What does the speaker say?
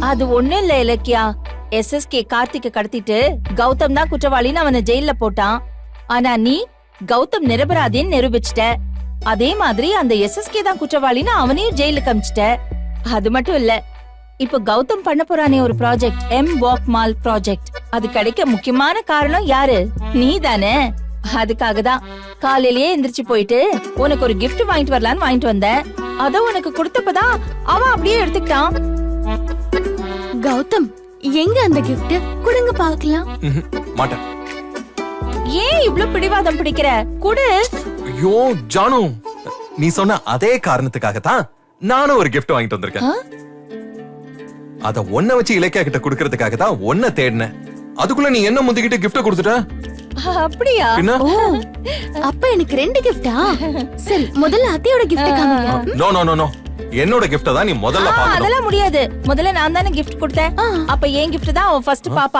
அது ஒண்ணும் இல்ல இலக்கியா. எஸ்எஸ்கே கார்த்திக்க கடத்திட்டு கௌதம் தான் குற்றவாளின்னு அவனை ஜெயில போட்டான். ஆனா நீ கௌதம் நிரபராதின்னு நிரூபிச்சிட்ட. அதே மாதிரி அந்த எஸ்எஸ்கே தான் குற்றவாளின்னு அவனையும் ஜெயிலுக்கு அமிச்சிட்ட. அது மட்டும் இல்ல, இப்ப கௌதம் பண்ண போறானே ஒரு project, M walk mall project, அது கிடைக்க முக்கியமான காரணம் யாரு? நீ தானே. அதுக்காக தான் காலையிலேயே எந்திரிச்சு போயிட்டு உனக்கு ஒரு gift வாங்கிட்டு வரலான்னு வாங்கிட்டு வந்தேன். அத உனக்கு கொடுத்தப்பதான் அவன் அப்படியே எடுத்துக்கிட்டான். கௌதம், எங்க அந்த கிஃப்ட்? கொடுங்க பாக்கலாம். மாட்டேன். ஏன் இவ்ளோ பிடிவாதம் பிடிக்கிற? குடு. ஐயோ ஜானு, நீ சொன்ன அதே காரணத்துக்காக தான் நானும் ஒரு gift வாங்கிட்டு வந்திருக்கேன். அத ஒன்ன வச்சு இலக்கியா கிட்ட குடுக்கறதுக்காக தான் ஒன்ன தேடினேன். அதுக்குள்ள நீ என்ன முந்திக்கிட்டு gift கொடுத்துட்ட? அப்படியா? ஓ, அப்ப எனக்கு 2 கிஃப்டா? சரி, முதல்ல அத்தையோட கிஃப்ட் காமிங்க. நோ நோ நோ நோ, என்னோட gift தான் நீ முதல்ல பார்க்கணும். அதெல்லாம் முடியாது. முதல்ல நான் தானே gift கொடுத்தேன். அப்ப ஏன் gift தான் அவ ஃபர்ஸ்ட் பாப்பா.